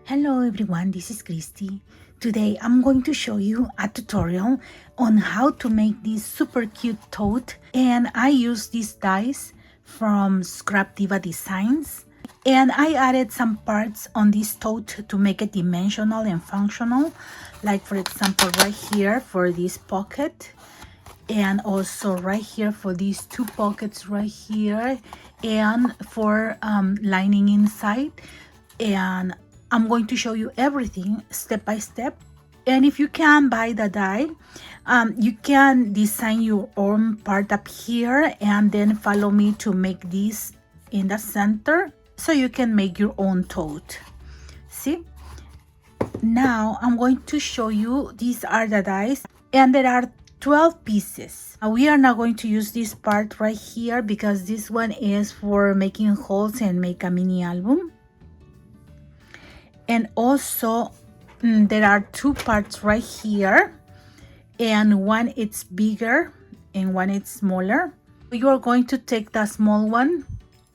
Hello everyone, this is Christy. Today I'm going to show you a tutorial on how to make this super cute tote, and I use these dies from Scrap Diva Designs, and I added some parts on this tote to make it dimensional and functional, like for example right here for this pocket, and also right here for these two pockets right here, and for lining inside. And I'm going to show you everything step by step. And if you can buy the die, you can design your own part up here and then follow me to make this in the center so you can make your own tote. See, now I'm going to show you, these are the dies, and there are 12 pieces. We are not going to use this part right here because this one is for making holes and make a mini album. And also there are two parts right here, and one it's bigger and one it's smaller. You are going to take the small one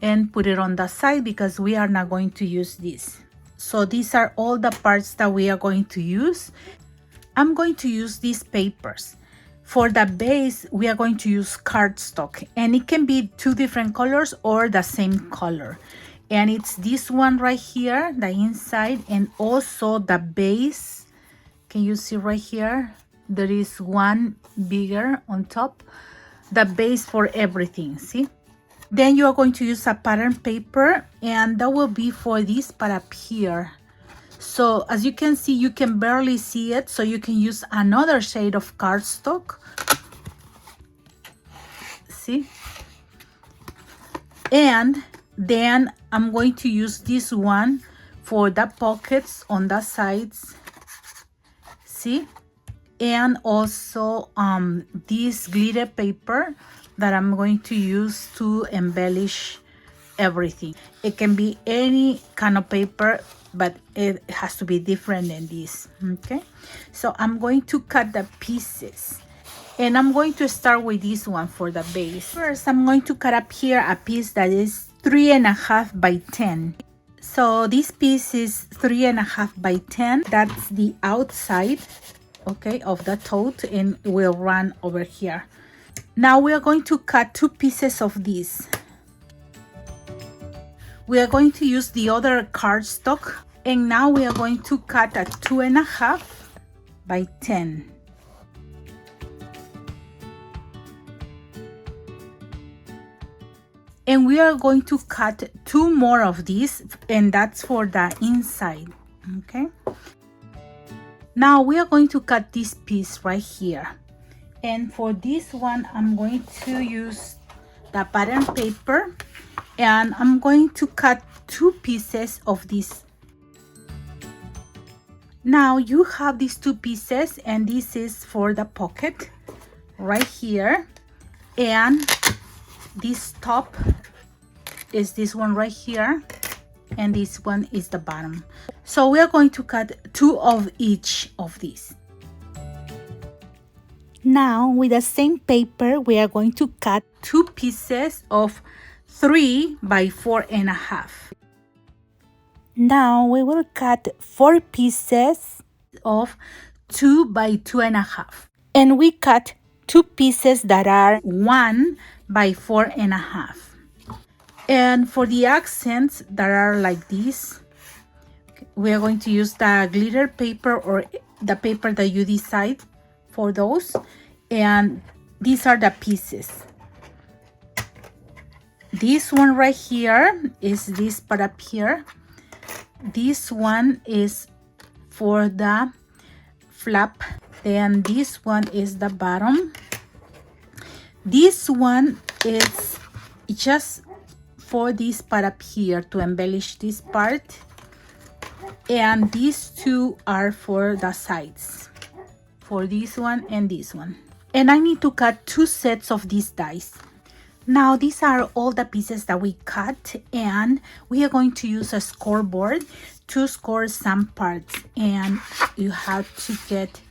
and put it on the side because we are not going to use this. So these are all the parts that we are going to use. I'm going to use these papers. For the base, we are going to use cardstock, and it can be two different colors or the same color. And it's this one right here, the inside, and also the base. Can you see right here? There is one bigger on top. The base for everything, see? Then you are going to use a pattern paper, and that will be for this part up here. So as you can see, you can barely see it, so you can use another shade of cardstock. See? And then I'm going to use this one for the pockets on the sides. See? And also this glitter paper that I'm going to use to embellish everything. It can be any kind of paper, but it has to be different than this. Okay, so I'm going to cut the pieces, and I'm going to start with this one for the base. First, I'm going to cut up here a piece that is 3.5 by 10. So this piece is 3.5 by 10. That's the outside, okay, of the tote, and will run over here. Now we are going to cut two pieces of this. We are going to use the other cardstock, and now we are going to cut a 2.5 by 10. And we are going to cut two more of these, and that's for the inside. Okay, now we are going to cut this piece right here, and for this one I'm going to use the pattern paper, and I'm going to cut two pieces of this. Now you have these two pieces, and this is for the pocket right here, and this top is this one right here, and this one is the bottom. So we are going to cut two of each of these. Now with the same paper, we are going to cut two pieces of 3 by 4.5. Now we will cut 4 pieces of 2 by 2.5, and we cut two pieces that are 1 by 4.5. And for the accents that are like this, we are going to use the glitter paper or the paper that you decide for those. And these are the pieces. This one right here is this part up here. This one is for the flap. Then this one is the bottom. This one is just for this part up here to embellish this part, and these two are for the sides, for this one and this one. And I need to cut two sets of these dies. Now these are all the pieces that we cut, and we are going to use a scoreboard to score some parts. And you have to get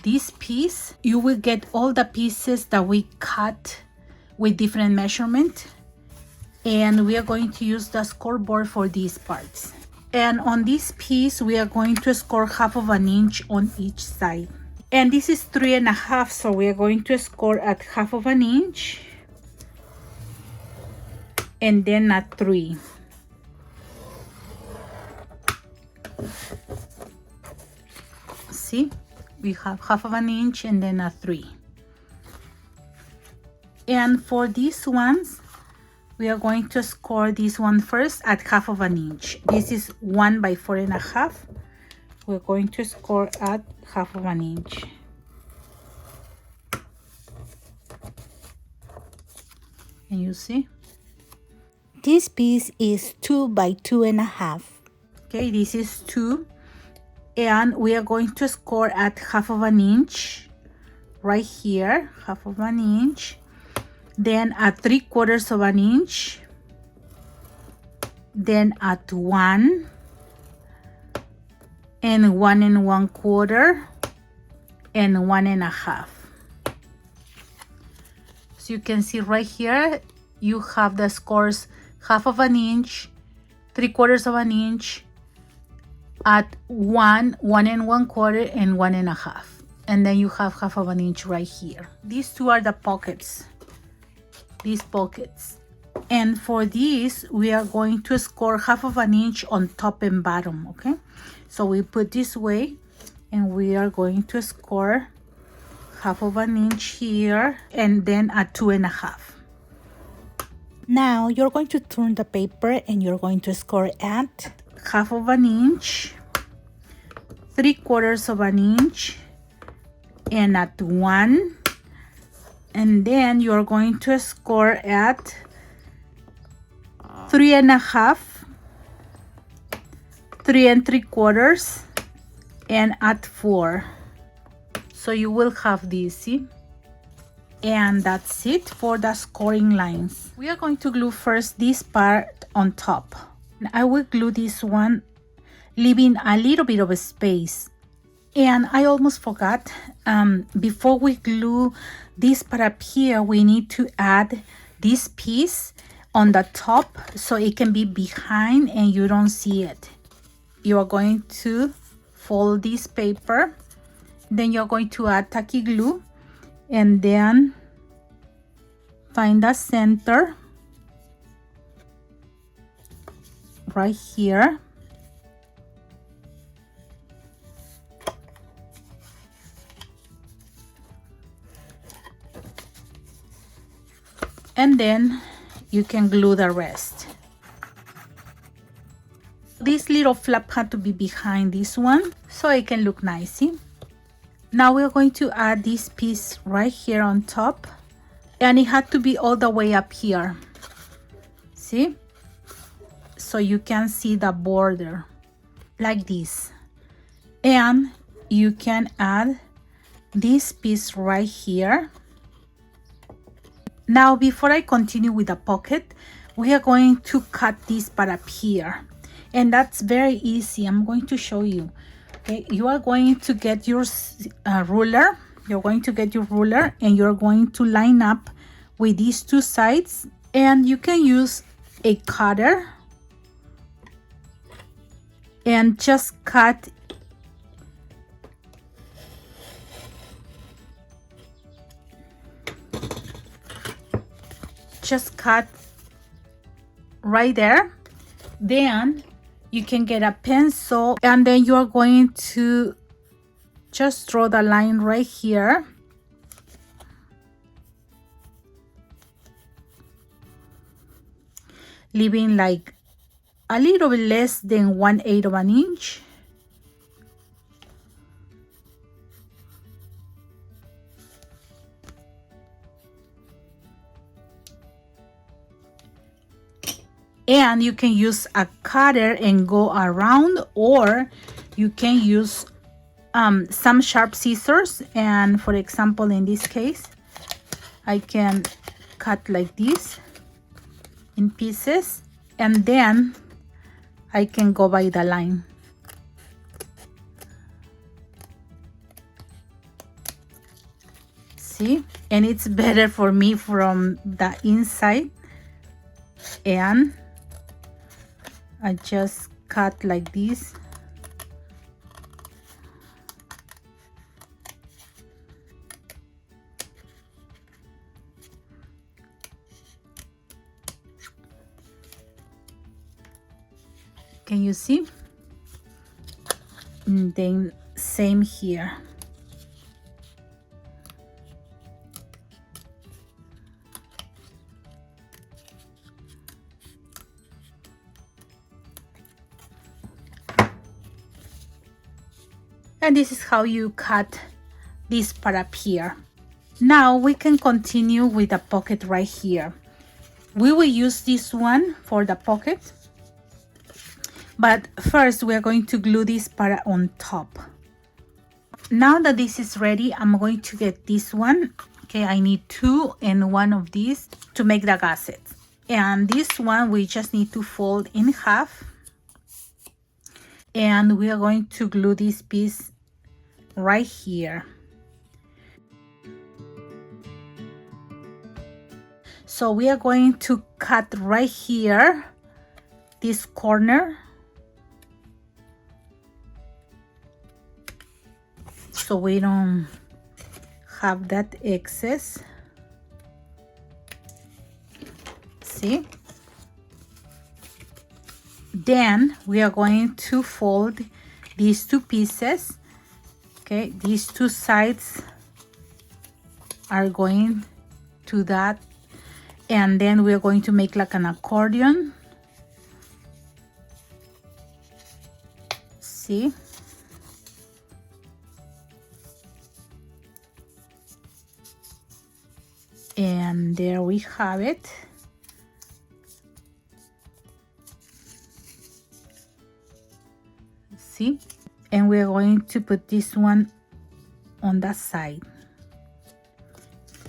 this piece. You will get all the pieces that we cut with different measurement, and we are going to use the scoreboard for these parts. And on this piece, we are going to score 1/2 inch on each side. And this is 3.5, so we are going to score at 1/2 inch. And then at 3. See, we have 1/2 inch and then a 3. And for these ones, we are going to score this one first at 1/2 inch. This is 1 by 4.5. We're going to score at 1/2 inch. Can you see? This piece is 2 by 2.5. Okay, this is 2. And we are going to score at 1/2 inch. Right here, 1/2 inch. Then at 3/4 inch. Then at 1. And 1 1/4. And 1.5. So you can see right here, you have the scores 1/2 inch, 3/4 inch, at 1, 1 1/4, and 1.5. And then you have 1/2 inch right here. These two are the pockets. These pockets. And for these, we are going to score 1/2 inch on top and bottom, okay? So we put this way, and we are going to score 1/2 inch here, and then at 2.5. Now you're going to turn the paper and you're going to score at 1/2 inch, 3/4 inch, and at 1. And then you're going to score at 3.5, 3 3/4, and at 4. So you will have this, see? And that's it for the scoring lines. We are going to glue first this part on top. I will glue this one, leaving a little bit of a space. And I almost forgot, before we glue this part up here, we need to add this piece on the top so it can be behind and you don't see it. You are going to fold this paper, then you're going to add tacky glue, and then find the center right here. And then you can glue the rest. This little flap had to be behind this one so it can look nice, see? Now we're going to add this piece right here on top, and it had to be all the way up here, see? So you can see the border like this. And you can add this piece right here. Now before I continue with the pocket, we are going to cut this part up here, and that's very easy. I'm going to show you. Okay, you are going to get your ruler. You're going to get your ruler and you're going to line up with these two sides, and you can use a cutter and just cut right there. Then you can get a pencil, and then you're going to just draw the line right here. Leaving like a little bit less than 1/8 of an inch. And you can use a cutter and go around, or you can use some sharp scissors. And for example, in this case, I can cut like this in pieces, and then I can go by the line. See? And it's better for me from the inside. And I just cut like this. Can you see? And then same here. And this is how you cut this part up here. Now we can continue with the pocket right here. We will use this one for the pocket, but first we are going to glue this part on top. Now that this is ready, I'm going to get this one. Okay, I need 2 and 1 of these to make the gusset. And this one we just need to fold in half, and we are going to glue this piece right here. So we are going to cut right here, this corner, so we don't have that excess. See? Then we are going to fold these 2 pieces. Okay, these 2 sides are going to that, and then we are going to make like an accordion. See? And there we have it. See? And we're going to put this one on that side.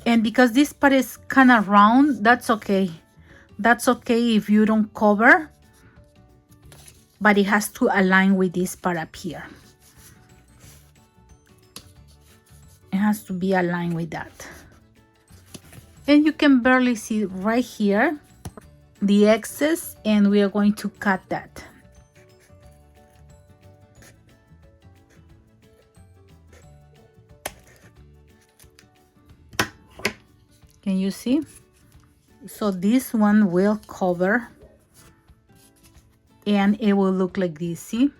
And because this part is kind of round, that's okay. That's okay if you don't cover, but it has to align with this part up here. It has to be aligned with that. And you can barely see right here the excess, and we are going to cut that. Can you see? So this one will cover, and it will look like this. See?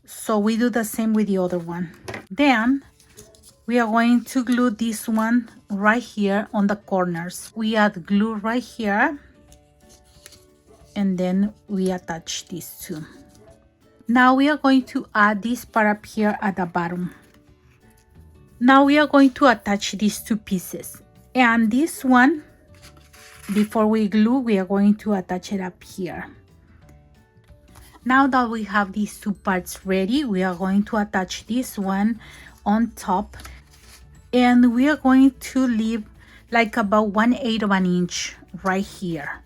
So we do the same with the other one. Then we are going to glue this one right here on the corners. We add glue right here, and then we attach these 2. Now we are going to add this part up here at the bottom. Now we are going to attach these 2 pieces, and this one, before we glue, we are going to attach it up here. Now that we have these 2 parts ready, we are going to attach this one on top, and we are going to leave like about 1/8 of an inch right here.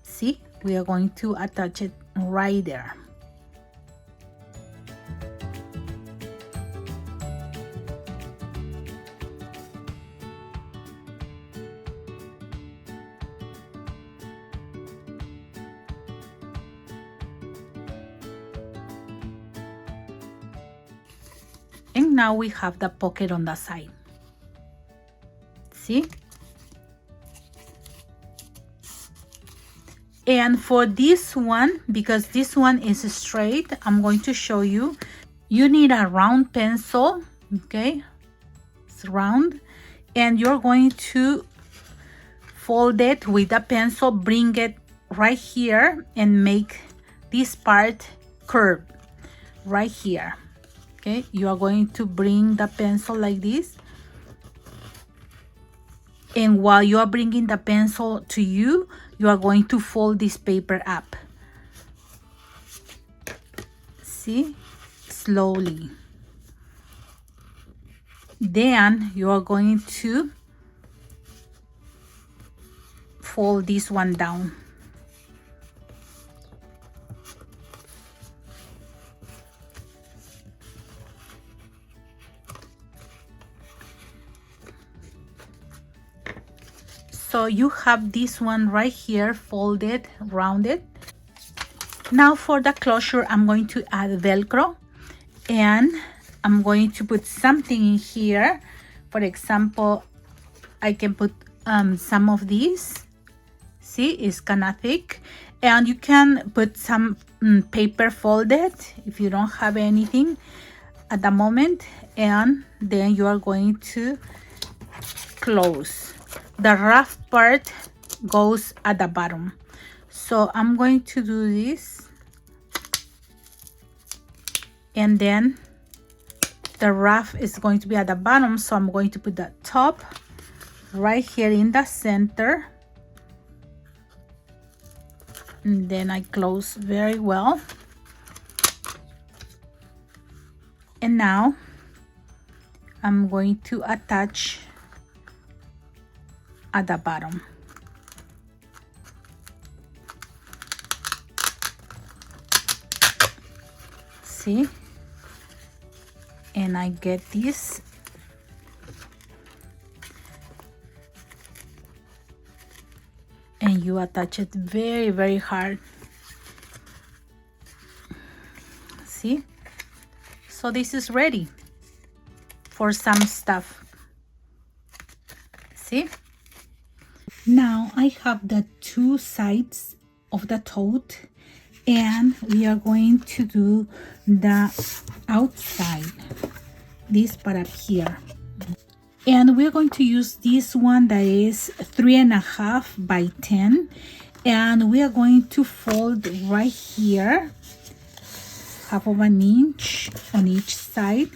See, we are going to attach it right there. And now we have the pocket on the side. See? And for this one, because this one is straight, I'm going to show you. You need a round pencil, okay? It's round. And you're going to fold it with the pencil, bring it right here, and make this part curve right here. Okay, you are going to bring the pencil like this, and while you are bringing the pencil to you, you are going to fold this paper up. See, slowly. Then you are going to fold this one down. So So you have this one right here, folded, rounded. Now for the closure, I'm going to add Velcro, and I'm going to put something in here. For example, I can put some of these. See, it's kind of thick, and you can put some paper folded if you don't have anything at the moment, and then you are going to close. The rough part goes at the bottom, so I'm going to do this, and then the rough is going to be at the bottom, so I'm going to put the top right here in the center, and then I close very well. And now I'm going to attach at the bottom. See? And I get this. And you attach it very, very hard. See? So this is ready for some stuff. See? Now I have the two sides of the tote, and we are going to do the outside, this part up here. And we're going to use this one that is 3.5 by 10, and we are going to fold right here, 1/2 inch on each side.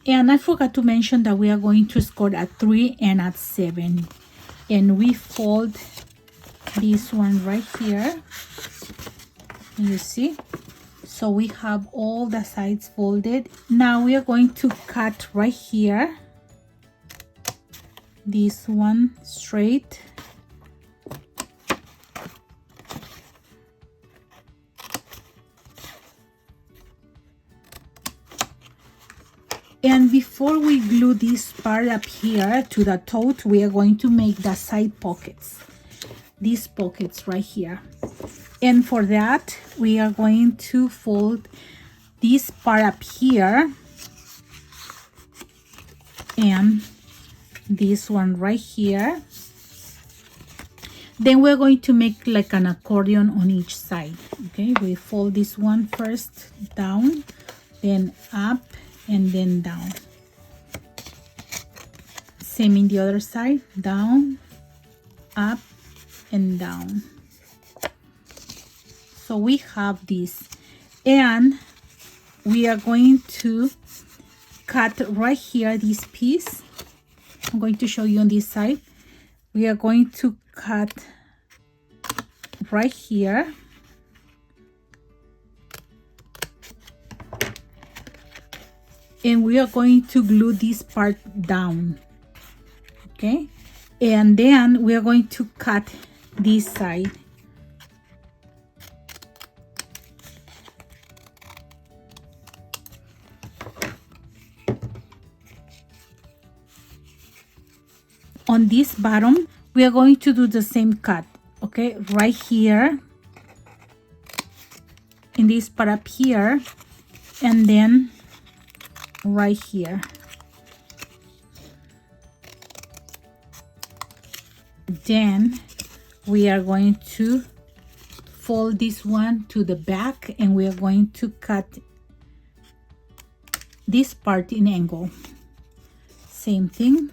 And I forgot to mention that we are going to score at 3 and at 7, and we fold this one right here, you see. So we have all the sides folded. Now we are going to cut right here, this one straight, and before we glue this part up here to the tote, we are going to make the side pockets, these pockets right here. And for that, we are going to fold this part up here and this one right here. Then we're going to make like an accordion on each side. Okay, we fold this one first down, then up, and then down. Same in the other side, down, up, and down. So we have this, and we are going to cut right here this piece. I'm going to show you on this side. We are going to cut right here, and we are going to glue this part down. Okay, and then we are going to cut this side. On this bottom, we are going to do the same cut. Okay, right here in this part up here, and then right here. Then we are going to fold this one to the back, and we are going to cut this part in angle. Same thing.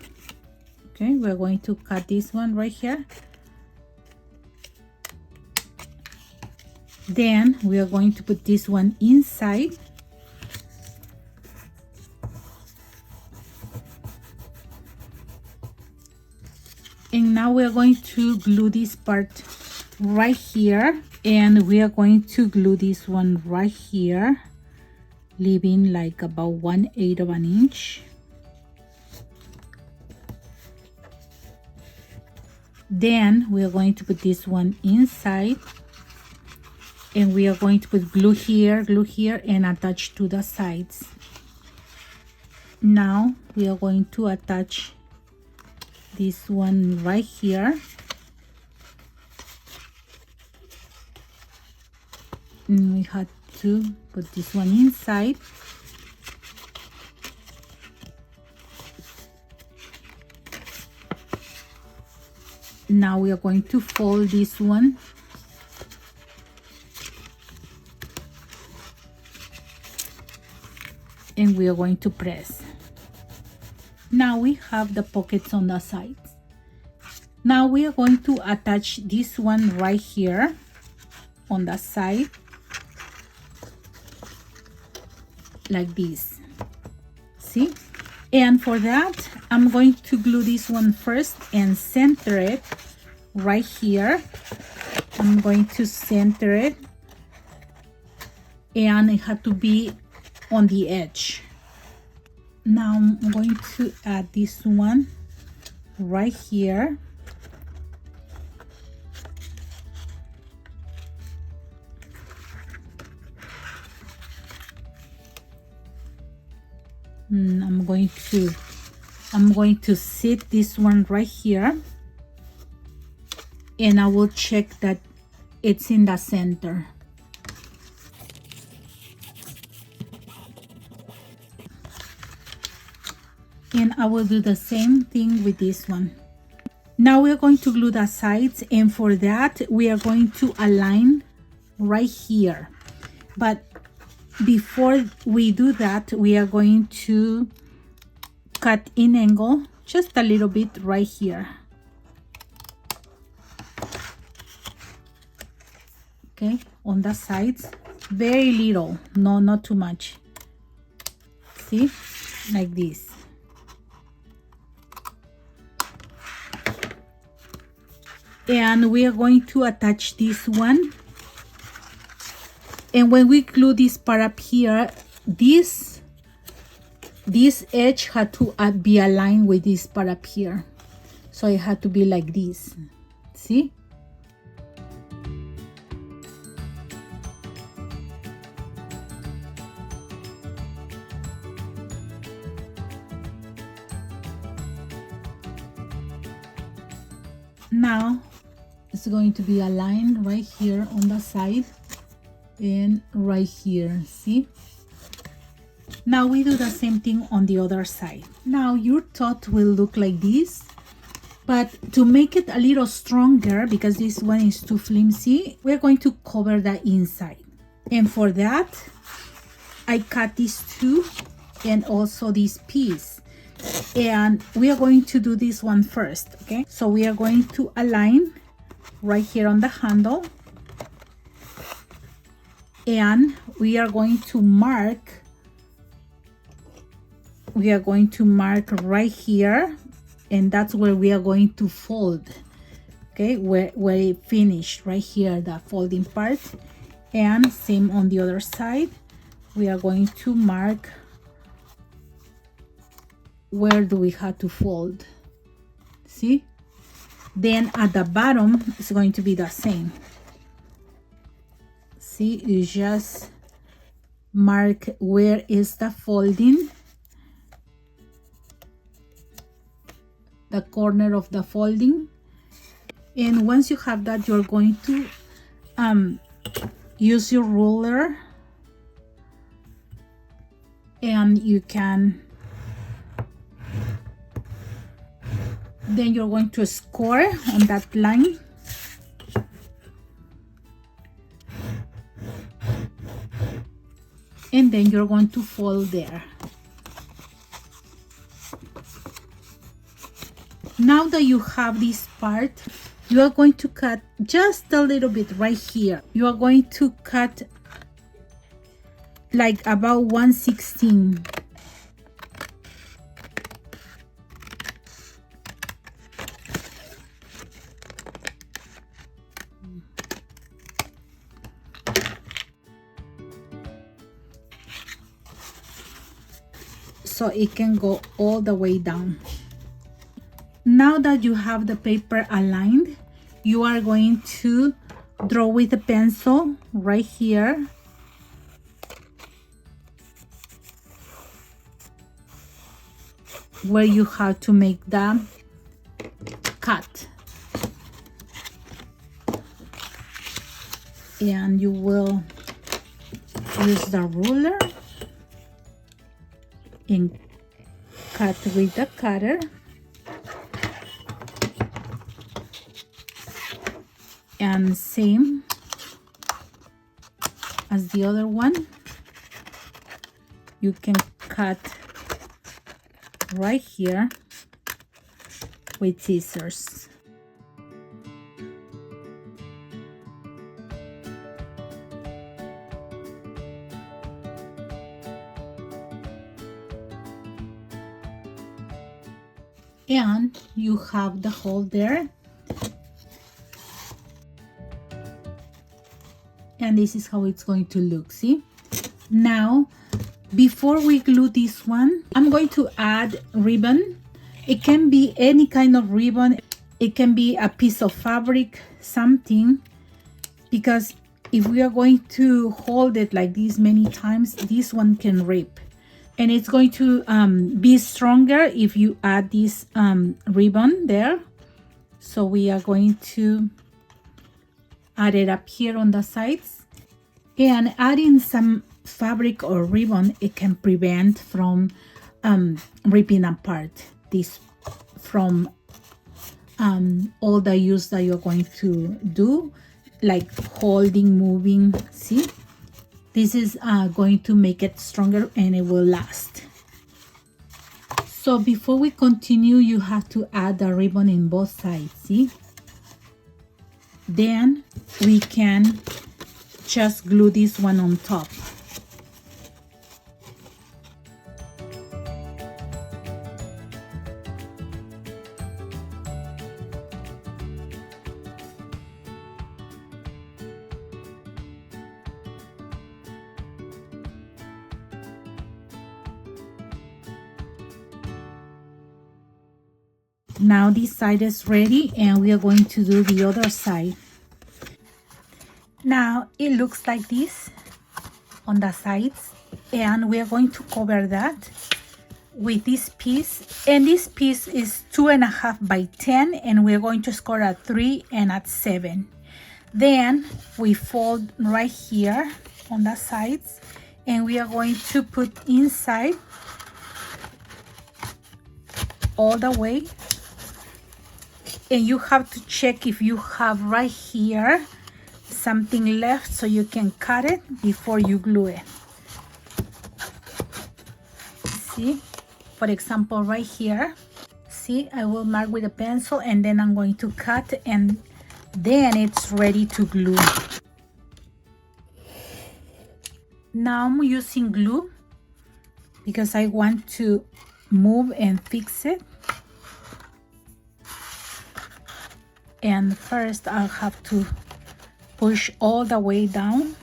Okay, we're going to cut this one right here. Then we are going to put this one inside. And now we are going to glue this part right here, and we are going to glue this one right here, leaving like about 1/8 of an inch. Then we are going to put this one inside, and we are going to put glue here, and attach to the sides. Now we are going to attach this one right here. And we had to put this one inside. Now we are going to fold this one. And we are going to press. Now we have the pockets on the sides. Now we are going to attach this one right here on the side, like this. See? And for that, I'm going to glue this one first and center it right here. I'm going to center it, and it had to be on the edge. Now I'm going to add this one right here. I'm going to sit this one right here, and I will check that it's in the center. And I will do the same thing with this one. Now we're going to glue the sides, and for that we are going to align right here. But before we do that, we are going to cut in angle just a little bit right here. Okay, on the sides, very little, no, not too much. See, like this. And we are going to attach this one. And when we glue this part up here, this edge had to be aligned with this part up here. So it had to be like this. See? Now it's going to be aligned right here on the side and right here. See? Now we do the same thing on the other side. Now your tote will look like this, but to make it a little stronger, because this one is too flimsy, we're going to cover the inside. And for that, I cut these two and also this piece. And we are going to do this one first, okay? So we are going to align right here on the handle, and we are going to mark right here, and that's where we are going to fold, okay? Where it finished right here, the folding part. And same on the other side, we are going to mark where do we have to fold. See? Then at the bottom it's going to be the same. See, you just mark where is the folding, the corner of the folding. And once you have that, you're going to use your ruler, and you can, then you're going to score on that line. And then you're going to fold there. Now that you have this part, you are going to cut just a little bit right here. You are going to cut like about 1/16. So it can go all the way down. Now that you have the paper aligned, you are going to draw with a pencil right here. Where you have to make the cut. And you will use the ruler and cut with the cutter. And same as the other one, you can cut right here with scissors. And you have the hole there. And this is how it's going to look, see? Now, before we glue this one, I'm going to add ribbon. It can be any kind of ribbon. It can be a piece of fabric, something, because if we are going to hold it like this many times, this one can rip. And it's going to be stronger if you add this ribbon there. So we are going to add it up here on the sides. And adding some fabric or ribbon, it can prevent from ripping apart this from all the use that you're going to do, like holding, moving. See, this is going to make it stronger and it will last. So before we continue, you have to add the ribbon in both sides, see? Then we can just glue this one on top. Now this side is ready and we are going to do the other side. Now it looks like this on the sides, and we are going to cover that with this piece. And this piece is 2.5 by 10, and we're going to score at 3 and at 7. Then we fold right here on the sides, and we are going to put inside all the way. And you have to check if you have right here something left so you can cut it before you glue it. See, for example, right here, see, I will mark with a pencil and then I'm going to cut, and then it's ready to glue. Now I'm using glue because I want to move and fix it. And first I'll have to push all the way down.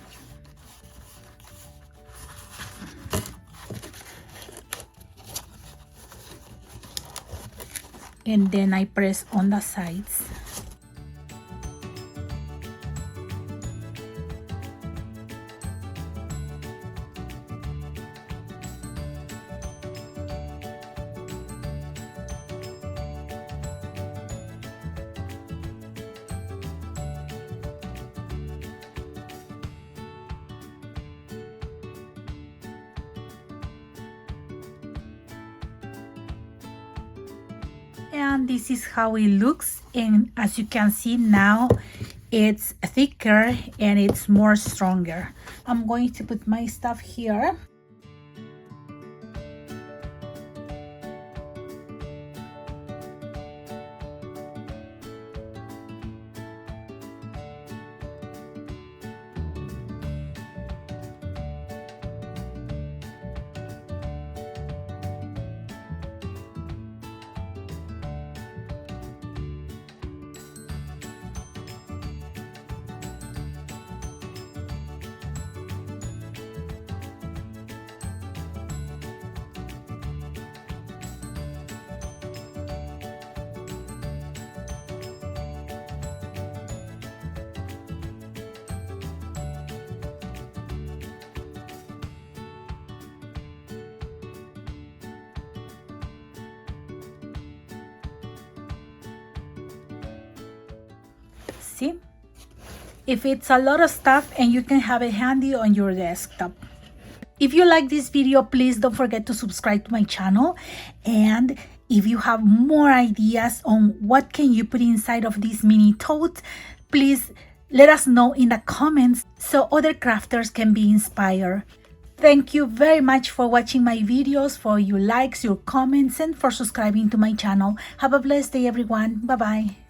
And then I press on the sides. And this is how it looks, and as you can see now it's thicker and it's more stronger. I'm going to put my stuff here. easy. If it's a lot of stuff, and you can have it handy on your desktop. If you like this video, please don't forget to subscribe to my channel. And if you have more ideas on what can you put inside of this mini tote, please let us know in the comments so other crafters can be inspired. Thank you very much for watching my videos, for your likes, your comments, and for subscribing to my channel. Have a blessed day, everyone. Bye-bye.